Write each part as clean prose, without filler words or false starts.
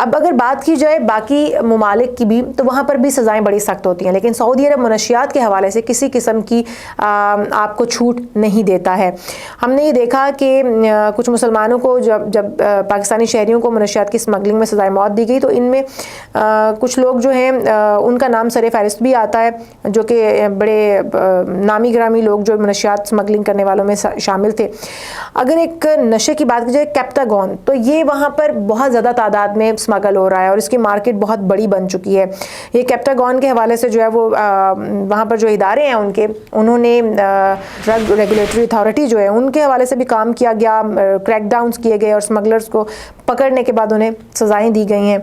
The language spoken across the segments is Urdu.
اب اگر بات کی جائے باقی ممالک کی بھی تو وہاں پر بھی سزائیں بڑی سخت ہوتی ہیں، لیکن سعودی عرب منشیات کے حوالے سے کسی قسم کی آپ کو چھوٹ نہیں دیتا ہے۔ ہم نے یہ دیکھا کہ کچھ مسلمانوں کو جب پاکستانی شہریوں کو منشیات کی اسمگلنگ میں سزائے موت دی گئی تو ان میں کچھ لوگ جو ہیں ان کا نام سر فہرست بھی آتا ہے، جو کہ بڑے نامی گرامی لوگ جو منشیات اسمگلنگ کرنے والوں میں شامل تھے۔ اگر ایک نشے کی بات کی جائے کیپٹاگون، تو یہ وہاں پر بہت زیادہ تعداد میں اسمگل ہو رہا ہے اور اس کی مارکیٹ بہت بڑی بن چکی ہے۔ یہ کیپٹاگون کے حوالے سے جو ہے وہ وہاں پر جو ادارے ہیں انہوں نے ڈرگ ریگولیٹری اتھارٹی جو ہے ان کے حوالے سے بھی کام کیا گیا، کریک ڈاؤنز کیے گئے اور اسمگلرز کو پکڑنے کے بعد انہیں سزائیں دی گئی ہیں۔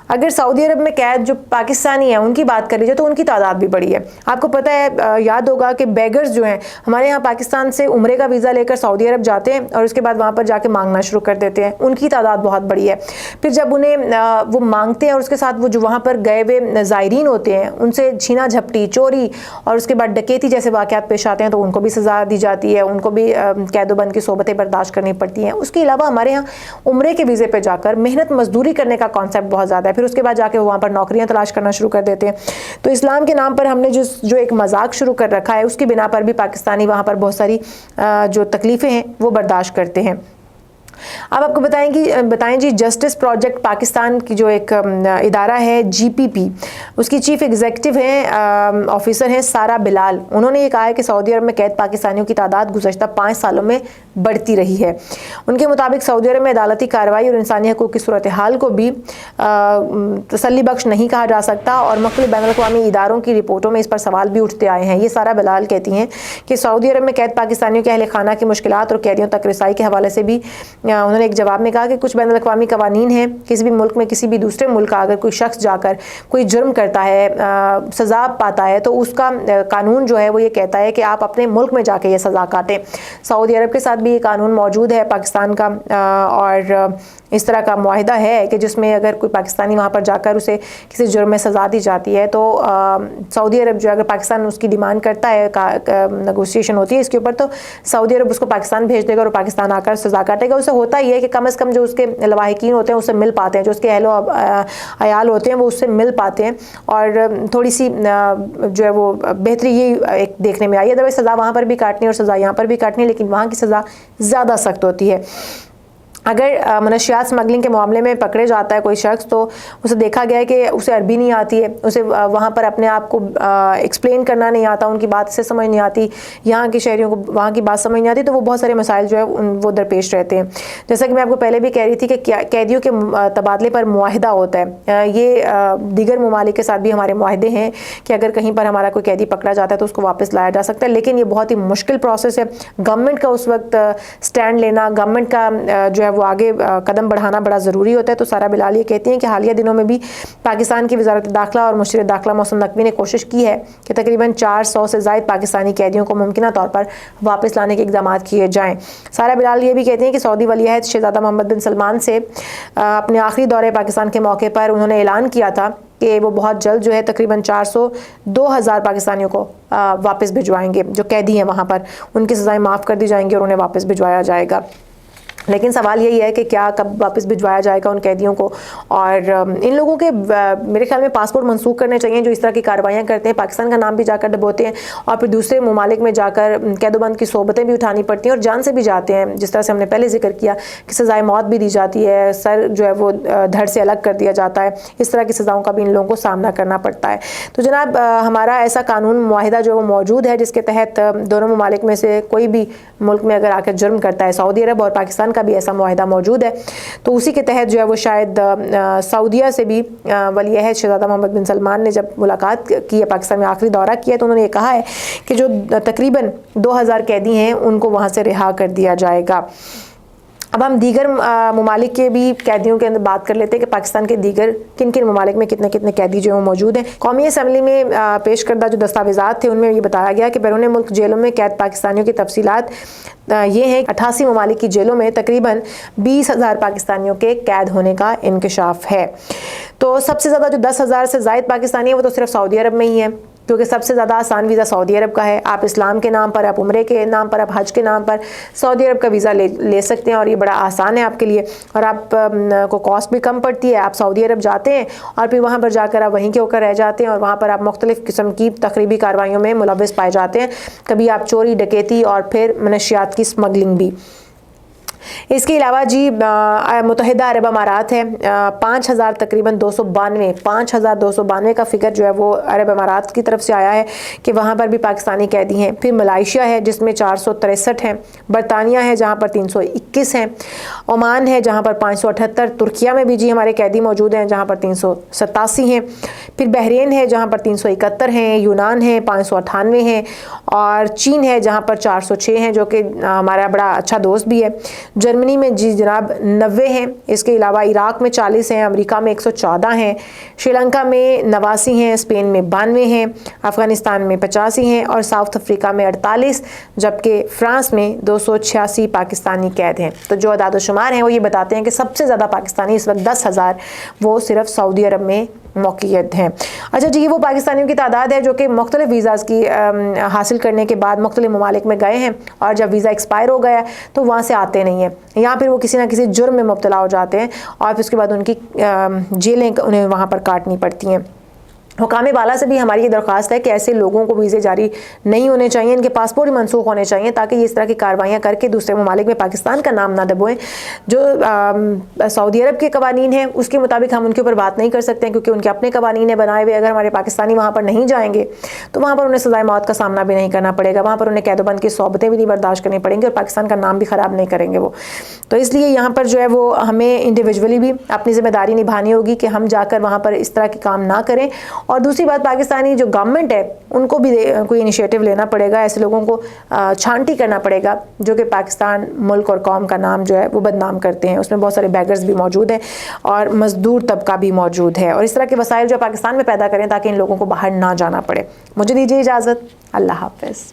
اگر سعودی عرب میں قید جو پاکستانی ہیں ان کی بات کر لیجیے تو ان کی تعداد بھی بڑی ہے۔ آپ کو پتہ ہے، یاد ہوگا کہ بیگرز جو ہیں ہمارے یہاں پاکستان سے عمرے کا ویزا لے کر سعودی عرب جاتے ہیں اور اس کے بعد وہاں پر جا کے مانگنا شروع کر دیتے ہیں، ان کی تعداد بہت بڑی ہے۔ پھر جب انہیں وہ مانگتے ہیں اور اس کے ساتھ وہ جو وہاں پر گئے ہوئے زائرین ہوتے ہیں ان سے چھینا جھپٹی، چوری اور اس کے بعد ڈکیتی جیسے واقعات پیش آتے ہیں تو ان کو بھی سزا دی جاتی ہے، ان کو بھی قید و بند کی صحبتیں برداشت کرنی پڑتی ہیں۔ اس کے علاوہ ہمارے یہاں عمرے کے ویزے پہ جا کر محنت مزدوری کرنے کا کانسیپٹ بہت زیادہ ہے، پھر اس کے بعد جا کے وہاں پر نوکریاں تلاش کرنا شروع کر دیتے ہیں۔ تو اسلام کے نام پر ہم نے جو ایک مذاق شروع کر رکھا ہے اس کی بنا پر بھی پاکستانی وہاں پر بہت ساری جو تکلیفیں ہیں وہ برداشت کرتے ہیں۔ اب آپ کو بتائیں جی، جسٹس پروجیکٹ پاکستان کی جو ایک ادارہ ہے GPP، اس کی چیف ایگزیکٹو ہیں آفیسر ہیں سارہ بلال۔ انہوں نے یہ کہا ہے کہ سعودی عرب میں قید پاکستانیوں کی تعداد گزشتہ 5 سالوں میں بڑھتی رہی ہے۔ ان کے مطابق سعودی عرب میں عدالتی کارروائی اور انسانی حقوق کی صورتحال کو بھی تسلی بخش نہیں کہا جا سکتا اور مختلف بین الاقوامی اداروں کی رپورٹوں میں اس پر سوال بھی اٹھتے آئے ہیں۔ یہ سارہ بلال کہتی ہیں کہ سعودی عرب میں قید پاکستانیوں کے اہل خانہ کی مشکلات اور قیدیوں تک رسائی کے حوالے سے بھی انہوں نے ایک جواب میں کہا کہ کچھ بین الاقوامی قوانین ہیں، کسی بھی ملک میں کسی بھی دوسرے ملک کا اگر کوئی شخص جا کر کوئی جرم کرتا ہے، سزا پاتا ہے، تو اس کا قانون جو ہے وہ یہ کہتا ہے کہ آپ اپنے ملک میں جا کے یہ سزا کاٹیں۔ سعودی عرب کے ساتھ بھی یہ قانون موجود ہے پاکستان کا، اور اس طرح کا معاہدہ ہے کہ جس میں اگر کوئی پاکستانی وہاں پر جا کر اسے کسی جرم میں سزا دی جاتی ہے تو سعودی عرب جو اگر پاکستان اس کی ڈیمانڈ کرتا ہے، نیگوسیشن ہوتی ہے اس کے اوپر، تو سعودی عرب اس کو پاکستان بھیج دے گا اور پاکستان آ کر سزا کاٹے گا۔ اسے ہوتا ہی ہے کہ کم از کم جو اس کے لواحقین ہوتے ہیں اس سے مل پاتے ہیں، جو اس کے اہل و عیال ہوتے ہیں وہ اس سے مل پاتے ہیں، اور تھوڑی سی جو ہے وہ بہتری یہ ایک دیکھنے میں آئی ہے۔ سزا وہاں پر بھی کاٹنی اور سزا یہاں پر بھی کاٹنی، لیکن وہاں کی سزا زیادہ سخت ہوتی ہے۔ اگر منشیات اسمگلنگ کے معاملے میں پکڑے جاتا ہے کوئی شخص تو اسے دیکھا گیا ہے کہ اسے عربی نہیں آتی ہے، اسے وہاں پر اپنے آپ کو ایکسپلین کرنا نہیں آتا، ان کی بات سے سمجھ نہیں آتی، یہاں کے شہریوں کو وہاں کی بات سمجھ نہیں آتی، تو وہ بہت سارے مسائل جو ہے وہ درپیش رہتے ہیں۔ جیسا کہ میں آپ کو پہلے بھی کہہ رہی تھی کہ قیدیوں کے تبادلے پر معاہدہ ہوتا ہے، یہ دیگر ممالک کے ساتھ بھی ہمارے معاہدے ہیں کہ اگر کہیں پر ہمارا کوئی قیدی پکڑا جاتا ہے تو اس کو واپس لایا جا سکتا ہے، لیکن یہ بہت ہی مشکل پروسیس ہے۔ گورنمنٹ کا اس وقت سٹینڈ لینا، گورنمنٹ کا جو ہے وہ آگے قدم بڑھانا بڑا ضروری ہوتا ہے۔ تو سارہ بلال یہ کہتی ہیں کہ حالیہ دنوں میں بھی پاکستان کی وزارت داخلہ اور مشیر داخلہ محسن نقوی نے کوشش کی ہے کہ تقریباً 400 سے زائد پاکستانی قیدیوں کو ممکنہ طور پر واپس لانے کے اقدامات کیے جائیں۔ سارہ بلال یہ بھی کہتے ہیں کہ سعودی ولی عہد شہزادہ محمد بن سلمان سے اپنے آخری دورے پاکستان کے موقع پر انہوں نے اعلان کیا تھا کہ وہ بہت جلد جو ہے تقریباً 402,000 پاکستانیوں کو واپس بھجوائیں گے، جو قیدی ہیں وہاں پر ان کی سزائیں معاف کر دی جائیں گی اور انہیں واپس بھجوایا جائے گا۔ لیکن سوال یہی ہے کہ کیا کب واپس بھجوایا جائے گا ان قیدیوں کو، اور ان لوگوں کے میرے خیال میں پاسپورٹ منسوخ کرنے چاہیے جو اس طرح کی کارروائیاں کرتے ہیں، پاکستان کا نام بھی جا کر ڈبوتے ہیں اور پھر دوسرے ممالک میں جا کر قید و بند کی صحبتیں بھی اٹھانی پڑتی ہیں اور جان سے بھی جاتے ہیں، جس طرح سے ہم نے پہلے ذکر کیا کہ سزائے موت بھی دی جاتی ہے، سر جو ہے وہ دھڑ سے الگ کر دیا جاتا ہے، اس طرح کی سزاؤں کا بھی ان لوگوں کو سامنا کرنا پڑتا ہے۔ تو جناب ہمارا ایسا قانون معاہدہ جو وہ موجود ہے جس کے تحت دونوں ممالک میں سے کوئی بھی ملک میں اگر آ کر جرم کرتا ہے، سعودی عرب اور پاکستان کا بھی ایسا معاہدہ موجود ہے، تو اسی کے تحت جو ہے وہ شاید سعودیہ سے بھی ولی عہد شہزادہ محمد بن سلمان نے جب ملاقات کی ہے، پاکستان میں آخری دورہ کیا، تو انہوں نے یہ کہا ہے کہ جو تقریباً 2,000 قیدی ہیں ان کو وہاں سے رہا کر دیا جائے گا۔ اب ہم دیگر ممالک کے بھی قیدیوں کے اندر بات کر لیتے ہیں کہ پاکستان کے دیگر کن کن ممالک میں کتنے کتنے قیدی جو ہیں وہ موجود ہیں۔ قومی اسمبلی میں پیش کردہ جو دستاویزات تھے ان میں یہ بتایا گیا کہ بیرون ملک جیلوں میں قید پاکستانیوں کی تفصیلات یہ ہیں، 88 ممالک کی جیلوں میں تقریباً 20,000 پاکستانیوں کے قید ہونے کا انکشاف ہے۔ تو سب سے زیادہ جو 10,000 سے زائد پاکستانی ہیں وہ تو صرف سعودی عرب میں ہی ہیں، کیونکہ سب سے زیادہ آسان ویزا سعودی عرب کا ہے. آپ اسلام کے نام پر, آپ عمرے کے نام پر, آپ حج کے نام پر سعودی عرب کا ویزا لے سکتے ہیں, اور یہ بڑا آسان ہے آپ کے لیے, اور آپ کو کاسٹ بھی کم پڑتی ہے. آپ سعودی عرب جاتے ہیں اور پھر وہاں پر جا کر آپ وہیں کے ہو کر رہ جاتے ہیں, اور وہاں پر آپ مختلف قسم کی تخریبی کارروائیوں میں ملوث پائے جاتے ہیں. کبھی آپ چوری, ڈکیتی اور پھر منشیات کی اسمگلنگ بھی. اس کے علاوہ جی متحدہ عرب امارات ہے, 5,000 تقریباً 5,292 کا فگر جو ہے وہ عرب امارات کی طرف سے آیا ہے کہ وہاں پر بھی پاکستانی قیدی ہیں. پھر ملائیشیا ہے جس میں 463 ہیں, برطانیہ ہے جہاں پر 321 ہیں, عمان ہے جہاں پر 578, ترکیہ میں بھی جی ہمارے قیدی موجود ہیں جہاں پر 387 ہیں, پھر بحرین ہے جہاں پر 371 ہیں, یونان ہے 598 ہیں, اور چین ہے جہاں پر 406 ہیں جو کہ ہمارا بڑا اچھا دوست بھی ہے. جرمنی میں جی جناب 90 ہیں. اس کے علاوہ عراق میں 40 ہیں, امریکہ میں 114 ہیں, شری لنکا میں 89 ہیں, اسپین میں 92 ہیں, افغانستان میں 85 ہیں, اور ساؤتھ افریقہ میں 48, جبکہ فرانس میں 286 پاکستانی قید ہیں. تو جو اعداد و شمار ہیں وہ یہ بتاتے ہیں کہ سب سے زیادہ پاکستانی اس وقت 10,000 وہ صرف سعودی عرب میں موقعیت ہیں. اچھا جی, یہ وہ پاکستانیوں کی تعداد ہے جو کہ مختلف ویزاز کی حاصل کرنے کے بعد مختلف ممالک میں گئے ہیں, اور جب ویزا ایکسپائر ہو گیا تو وہاں سے آتے نہیں ہیں, یا پھر وہ کسی نہ کسی جرم میں مبتلا ہو جاتے ہیں, اور پھر اس کے بعد ان کی جیلیں انہیں وہاں پر کاٹنی پڑتی ہیں. حکام بالا سے بھی ہماری یہ درخواست ہے کہ ایسے لوگوں کو ویزے جاری نہیں ہونے چاہیے, ان کے پاسپورٹ ہی منسوخ ہونے چاہیے تاکہ یہ اس طرح کی کارروائیاں کر کے دوسرے ممالک میں پاکستان کا نام نہ دبوئیں. جو سعودی عرب کے قوانین ہیں اس کے مطابق ہم ان کے اوپر بات نہیں کر سکتے ہیں, کیونکہ ان کے اپنے قوانین ہیں بنائے ہوئے. اگر ہمارے پاکستانی وہاں پر نہیں جائیں گے تو وہاں پر انہیں سزائے موت کا سامنا بھی نہیں کرنا پڑے گا, وہاں پر انہیں قید و بند کی صحبتیں بھی نہیں برداشت کرنی پڑیں گی, اور پاکستان کا نام بھی خراب نہیں کریں گے وہ. تو اس لیے یہاں پر جو ہے وہ ہمیں انڈیویجولی بھی اپنی ذمہ داری نبھانی ہوگی کہ ہم جا کر وہاں پر اس طرح کے کام نہ کریں. اور دوسری بات, پاکستانی جو گورنمنٹ ہے ان کو بھی کوئی انیشیٹو لینا پڑے گا, ایسے لوگوں کو چھانٹی کرنا پڑے گا جو کہ پاکستان ملک اور قوم کا نام جو ہے وہ بدنام کرتے ہیں. اس میں بہت سارے بیگرز بھی موجود ہیں اور مزدور طبقہ بھی موجود ہے, اور اس طرح کے وسائل جو پاکستان میں پیدا کریں تاکہ ان لوگوں کو باہر نہ جانا پڑے. مجھے دیجیے اجازت, اللہ حافظ.